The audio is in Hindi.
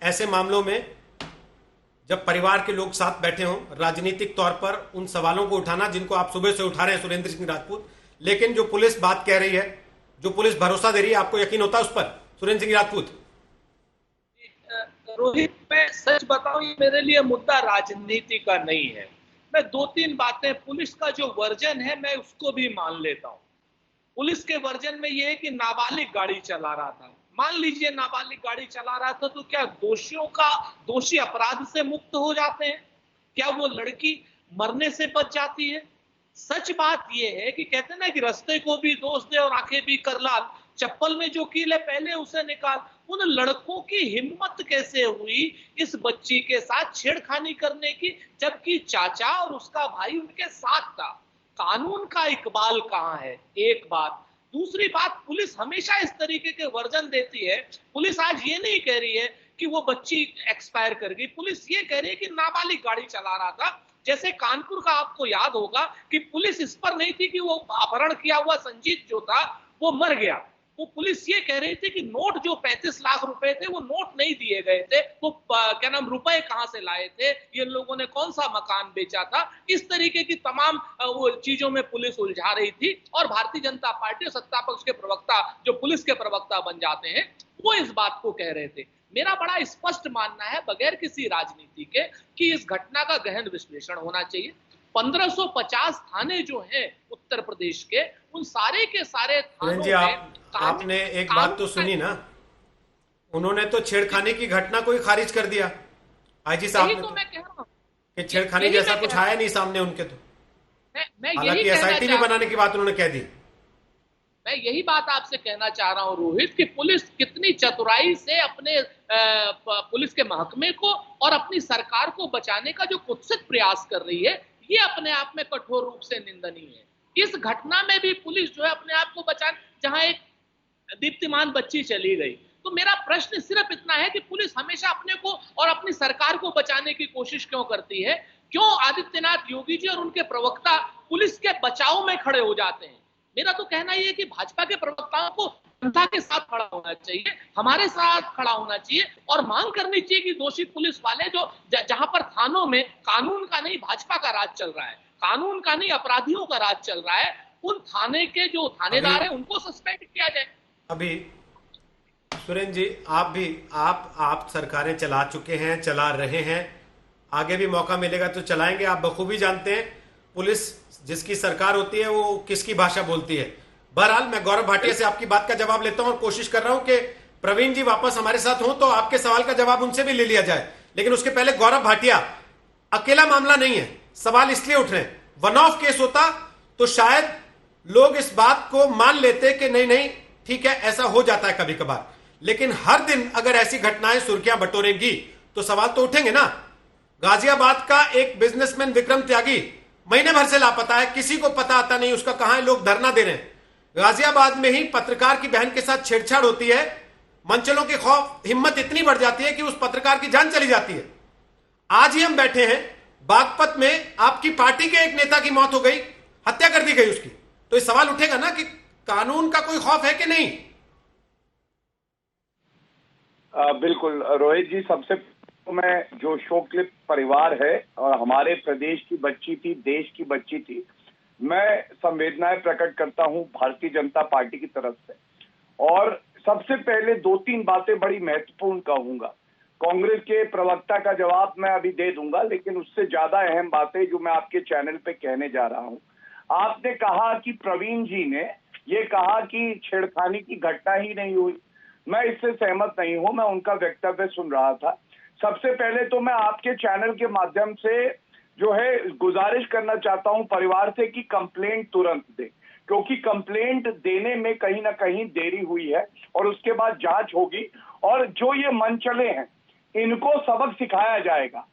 ऐसे मामलों में जब परिवार के लोग साथ बैठे हों, राजनीतिक तौर पर उन सवालों को उठाना जिनको आप सुबह से उठा रहे हैं सुरेंद्र सिंह राजपूत, लेकिन जो पुलिस बात कह रही है, जो पुलिस भरोसा दे रही है, आपको यकीन होता है उस पर सुरेंद्र सिंह राजपूत? रोहित, मैं सच बताऊं, ये मेरे लिए मुद्दा राजनीति का नहीं है। मैं दो तीन बातें, पुलिस का जो वर्जन है मैं उसको भी मान लेता हूं। पुलिस के वर्जन में यह है कि नाबालिग गाड़ी चला रहा था। मान लीजिए नाबालिग गाड़ी चला रहा था, तो क्या दोषी अपराध से मुक्त हो जाते हैं? क्या वो लड़की मरने से बच जाती है? सच बात यह है कि कहते हैं ना कि रास्ते को भी दोष दे और आंखें भी कर लाल। चप्पल में जो कील है पहले उसे निकाल। उन लड़कों की हिम्मत कैसे हुई इस बच्ची के साथ छेड़खानी करने की, जबकि चाचा और उसका भाई उनके साथ था? कानून का इकबाल कहां है? एक बात। दूसरी बात, पुलिस हमेशा इस तरीके के वर्जन देती है। पुलिस आज ये नहीं कह रही है कि वो बच्ची एक्सपायर कर गई, पुलिस ये कह रही है कि नाबालिग गाड़ी चला रहा था। जैसे कानपुर का आपको याद होगा कि पुलिस इस पर नहीं थी कि वो अपहरण किया हुआ संजीत जो था वो मर गया। वो पुलिस ये कह रही थी कि नोट जो 35 लाख रुपए थे वो नोट नहीं दिए गए थे, वो क्या नाम रुपए कहां से लाए थे, ये लोगों ने कौन सा मकान बेचा था। इस तरीके की तमाम वो चीजों में पुलिस उलझा रही थी। और भारतीय जनता पार्टी और सत्ता पक्ष के प्रवक्ता जो पुलिस के प्रवक्ता बन जाते हैं वो इस बात को कह रहे थे। मेरा बड़ा स्पष्ट मानना है, बगैर किसी राजनीति के, कि इस घटना का गहन विश्लेषण होना चाहिए। 1550 थाने जो हैं उत्तर प्रदेश के, उन सारे के सारे सुरेंद्र थानों जी, में आपने एक बात तो सुनी ना, उन्होंने तो छेड़खानी की घटना को ही खारिज कर दिया, आईजी साहब यही ने तो तो, मैं कह रहा हूं। कि छेड़खानी यही जैसा मैं कुछ कह आया नहीं सामने उनके तो। मैं यही हालांकि कहना एसआईटी भी चाह रहा बनाने हूं। की बात उन्होंने कह दी। मैं यही बात आपसे कहना चाह रहा हूं रोहित, कि पुलिस कितनी चतुराई से अपने पुलिस के महकमे को और अपनी सरकार को बचाने का जो कुत्सित प्रयास कर रही है, ये अपने आप में कठोर रूप से निंदनीय है। इस घटना में भी पुलिस जो है अपने आप को बचाने, जहां एक दीप्तिमान बच्ची चली गई, तो मेरा प्रश्न सिर्फ इतना है कि पुलिस हमेशा अपने को और अपनी सरकार को बचाने की कोशिश क्यों करती है? क्यों आदित्यनाथ योगी जी और उनके प्रवक्ता पुलिस के बचाव में खड़े हो जाते हैं? मेरा तो कहना यह है कि भाजपा के प्रवक्ताओं को जनता के साथ खड़ा होना चाहिए, हमारे साथ खड़ा होना चाहिए और मांग करनी चाहिए कि दोषी पुलिस वाले जो जहां पर थानों में कानून का नहीं भाजपा का राज चल रहा है, कानून का नहीं अपराधियों का राज चल रहा है, उन थाने के जो अभी थानेदार है उनको सस्पेंड किया जाए। अभी सुरेंद्र जी, आप भी आप सरकारें चला चुके हैं, चला रहे हैं, आगे भी मौका मिलेगा तो चलाएंगे। आप बखूबी जानते हैं पुलिस जिसकी सरकार होती है वो किसकी भाषा बोलती है। बहरहाल, मैं गौरव भाटिया से आपकी बात का जवाब लेता हूं और कोशिश कर रहा हूं कि प्रवीण जी वापस हमारे साथ हों तो आपके सवाल का जवाब उनसे भी ले लिया जाए। लेकिन उसके पहले, गौरव भाटिया, अकेला मामला नहीं है, सवाल इसलिए उठ रहे हैं, वन ऑफ केस होता तो शायद लोग इस बात को मान लेते कि नहीं नहीं ठीक है, ऐसा हो जाता है कभी कभार, लेकिन हर दिन अगर ऐसी घटनाएं सुर्खियां बटोरेंगी तो सवाल तो उठेंगे ना। गाजियाबाद का एक बिजनेसमैन विक्रम त्यागी महीने भर से लापता है, किसी को पता आता नहीं उसका कहां है, लोग धरना दे रहे हैं। गाजियाबाद में ही पत्रकार की बहन के साथ छेड़छाड़ होती है, मंचलों की खौफ हिम्मत इतनी बढ़ जाती है कि उस पत्रकार की जान चली जाती है। आज ही हम बैठे हैं, बागपत में आपकी पार्टी के एक नेता की मौत हो गई, हत्या कर दी गई उसकी, तो ये सवाल उठेगा ना कि कानून का कोई खौफ है कि नहीं। बिल्कुल रोहित जी, सबसे तो मैं जो शोकलिप्त परिवार है और हमारे प्रदेश की बच्ची थी, देश की बच्ची थी, मैं संवेदनाएं प्रकट करता हूं भारतीय जनता पार्टी की तरफ से। और सबसे पहले दो तीन बातें बड़ी महत्वपूर्ण कहूंगा। कांग्रेस के प्रवक्ता का जवाब मैं अभी दे दूंगा, लेकिन उससे ज्यादा अहम बातें जो मैं आपके चैनल पे कहने जा रहा हूं। आपने कहा कि प्रवीण जी ने ये कहा कि छेड़खानी की घटना ही नहीं हुई। मैं इससे सहमत नहीं हूं, मैं उनका वक्तव्य सुन रहा था। सबसे पहले तो मैं आपके चैनल के माध्यम से जो है गुजारिश करना चाहता हूं परिवार से कि कंप्लेंट तुरंत दें, क्योंकि कंप्लेंट देने में कहीं ना कहीं देरी हुई है और उसके बाद जांच होगी और जो ये मन चले हैं इनको सबक सिखाया जाएगा।